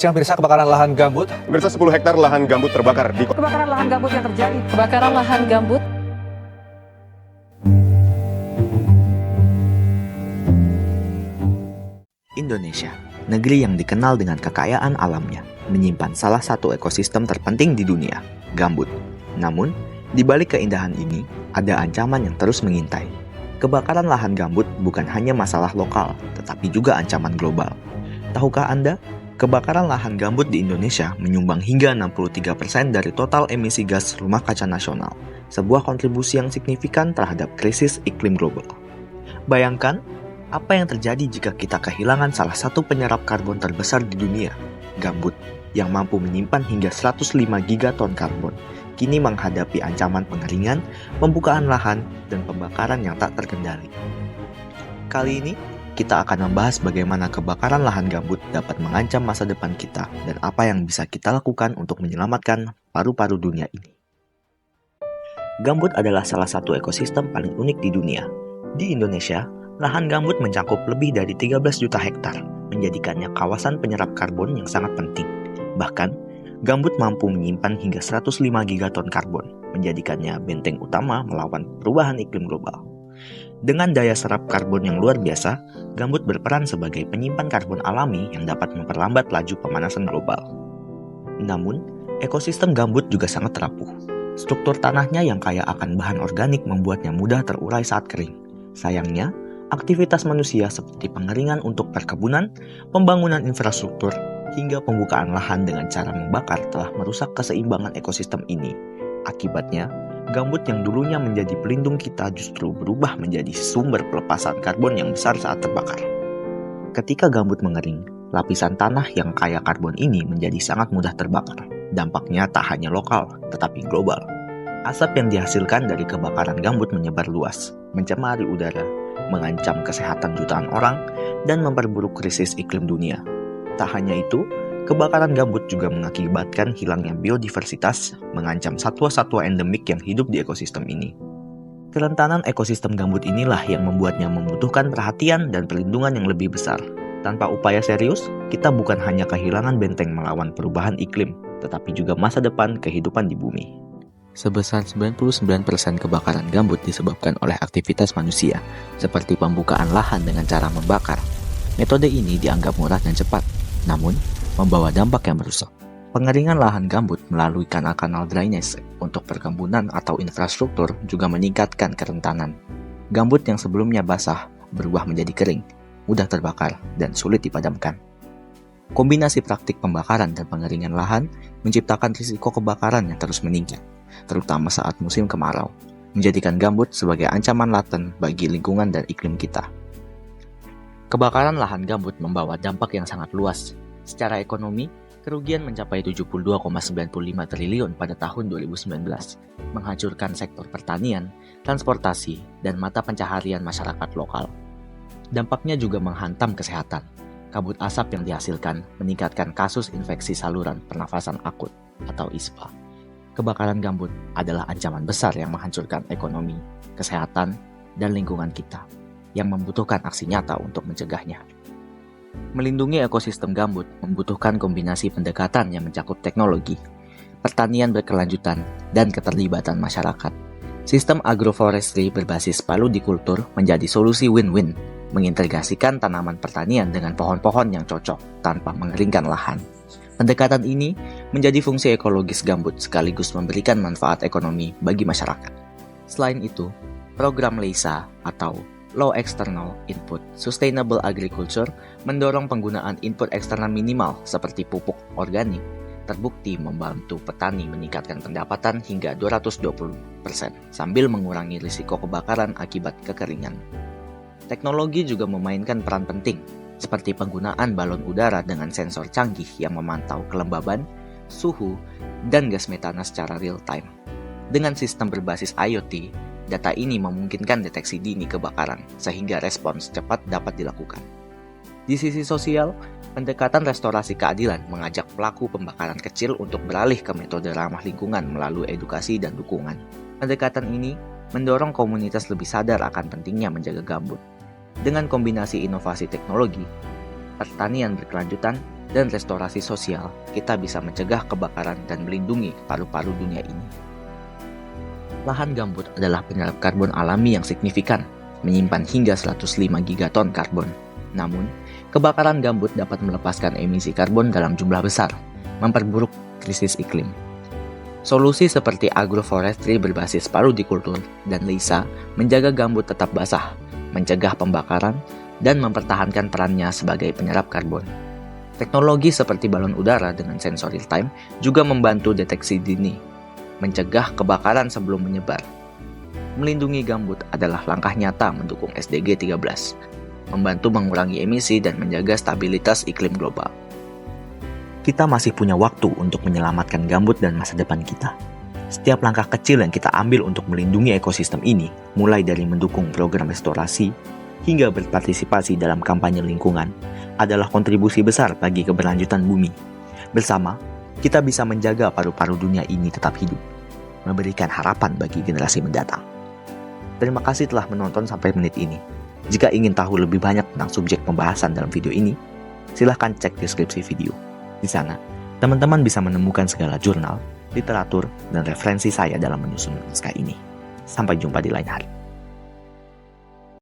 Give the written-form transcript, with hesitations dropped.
Siang pemirsa, kebakaran lahan gambut. Pemirsa, 10 hektar lahan gambut terbakar di Kebakaran lahan gambut yang terjadi. Kebakaran lahan gambut. Indonesia, negeri yang dikenal dengan kekayaan alamnya, menyimpan salah satu ekosistem terpenting di dunia, gambut. Namun, di balik keindahan ini, ada ancaman yang terus mengintai. Kebakaran lahan gambut bukan hanya masalah lokal, tetapi juga ancaman global. Tahukah Anda, kebakaran lahan gambut di Indonesia menyumbang hingga 63% dari total emisi gas rumah kaca nasional, sebuah kontribusi yang signifikan terhadap krisis iklim global. Bayangkan, apa yang terjadi jika kita kehilangan salah satu penyerap karbon terbesar di dunia, gambut, yang mampu menyimpan hingga 105 gigaton karbon, kini menghadapi ancaman pengeringan, pembukaan lahan, dan pembakaran yang tak terkendali. Kali ini, kita akan membahas bagaimana kebakaran lahan gambut dapat mengancam masa depan kita dan apa yang bisa kita lakukan untuk menyelamatkan paru-paru dunia ini. Gambut adalah salah satu ekosistem paling unik di dunia. Di Indonesia, lahan gambut mencakup lebih dari 13 juta hektar, menjadikannya kawasan penyerap karbon yang sangat penting. Bahkan, gambut mampu menyimpan hingga 105 gigaton karbon, menjadikannya benteng utama melawan perubahan iklim global. Dengan daya serap karbon yang luar biasa, gambut berperan sebagai penyimpan karbon alami yang dapat memperlambat laju pemanasan global. Namun, ekosistem gambut juga sangat rapuh. Struktur tanahnya yang kaya akan bahan organik membuatnya mudah terurai saat kering. Sayangnya, aktivitas manusia seperti pengeringan untuk perkebunan, pembangunan infrastruktur, hingga pembukaan lahan dengan cara membakar telah merusak keseimbangan ekosistem ini. Akibatnya, gambut yang dulunya menjadi pelindung kita justru berubah menjadi sumber pelepasan karbon yang besar saat terbakar. Ketika gambut mengering, lapisan tanah yang kaya karbon ini menjadi sangat mudah terbakar. Dampaknya tak hanya lokal, tetapi global. Asap yang dihasilkan dari kebakaran gambut menyebar luas, mencemari udara, mengancam kesehatan jutaan orang, dan memperburuk krisis iklim dunia. Tak hanya itu, kebakaran gambut juga mengakibatkan hilangnya biodiversitas, mengancam satwa-satwa endemik yang hidup di ekosistem ini. Kerentanan ekosistem gambut inilah yang membuatnya membutuhkan perhatian dan perlindungan yang lebih besar. Tanpa upaya serius, kita bukan hanya kehilangan benteng melawan perubahan iklim, tetapi juga masa depan kehidupan di bumi. Sebesar 99% kebakaran gambut disebabkan oleh aktivitas manusia, seperti pembukaan lahan dengan cara membakar. Metode ini dianggap murah dan cepat, namun membawa dampak yang merusak. Pengeringan lahan gambut melalui kanal-kanal drainase untuk perkebunan atau infrastruktur juga meningkatkan kerentanan. Gambut yang sebelumnya basah berubah menjadi kering, mudah terbakar, dan sulit dipadamkan. Kombinasi praktik pembakaran dan pengeringan lahan menciptakan risiko kebakaran yang terus meningkat, terutama saat musim kemarau, menjadikan gambut sebagai ancaman laten bagi lingkungan dan iklim kita. Kebakaran lahan gambut membawa dampak yang sangat luas. Secara ekonomi, kerugian mencapai 72,95 triliun pada tahun 2019, menghancurkan sektor pertanian, transportasi, dan mata pencaharian masyarakat lokal. Dampaknya juga menghantam kesehatan. Kabut asap yang dihasilkan meningkatkan kasus infeksi saluran pernafasan akut atau ISPA. Kebakaran gambut adalah ancaman besar yang menghancurkan ekonomi, kesehatan, dan lingkungan kita, yang membutuhkan aksi nyata untuk mencegahnya. Melindungi ekosistem gambut membutuhkan kombinasi pendekatan yang mencakup teknologi, pertanian berkelanjutan, dan keterlibatan masyarakat. Sistem agroforestry berbasis paludikultur menjadi solusi win-win, mengintegrasikan tanaman pertanian dengan pohon-pohon yang cocok tanpa mengeringkan lahan. Pendekatan ini menjadi fungsi ekologis gambut sekaligus memberikan manfaat ekonomi bagi masyarakat. Selain itu, program LEISA atau Low External Input Sustainable Agriculture mendorong penggunaan input eksternal minimal seperti pupuk organik, terbukti membantu petani meningkatkan pendapatan hingga 220% sambil mengurangi risiko kebakaran akibat kekeringan. Teknologi juga memainkan peran penting, seperti penggunaan balon udara dengan sensor canggih yang memantau kelembaban, suhu, dan gas metana secara real-time. Dengan sistem berbasis IoT, data ini memungkinkan deteksi dini kebakaran, sehingga respons cepat dapat dilakukan. Di sisi sosial, pendekatan restorasi keadilan mengajak pelaku pembakaran kecil untuk beralih ke metode ramah lingkungan melalui edukasi dan dukungan. Pendekatan ini mendorong komunitas lebih sadar akan pentingnya menjaga gambut. Dengan kombinasi inovasi teknologi, pertanian berkelanjutan, dan restorasi sosial, kita bisa mencegah kebakaran dan melindungi paru-paru dunia ini. Lahan gambut adalah penyerap karbon alami yang signifikan, menyimpan hingga 105 gigaton karbon. Namun, kebakaran gambut dapat melepaskan emisi karbon dalam jumlah besar, memperburuk krisis iklim. Solusi seperti agroforestry berbasis parudikultur dan lisa menjaga gambut tetap basah, mencegah pembakaran, dan mempertahankan perannya sebagai penyerap karbon. Teknologi seperti balon udara dengan sensor real-time juga membantu deteksi dini, mencegah kebakaran sebelum menyebar. Melindungi gambut adalah langkah nyata mendukung SDG 13, membantu mengurangi emisi dan menjaga stabilitas iklim global. Kita masih punya waktu untuk menyelamatkan gambut dan masa depan kita. Setiap langkah kecil yang kita ambil untuk melindungi ekosistem ini, mulai dari mendukung program restorasi hingga berpartisipasi dalam kampanye lingkungan, adalah kontribusi besar bagi keberlanjutan bumi. Bersama, kita bisa menjaga paru-paru dunia ini tetap hidup, memberikan harapan bagi generasi mendatang. Terima kasih telah menonton sampai menit ini. Jika ingin tahu lebih banyak tentang subjek pembahasan dalam video ini, silahkan cek deskripsi video. Di sana, teman-teman bisa menemukan segala jurnal, literatur, dan referensi saya dalam menyusun naskah ini. Sampai jumpa di lain hari.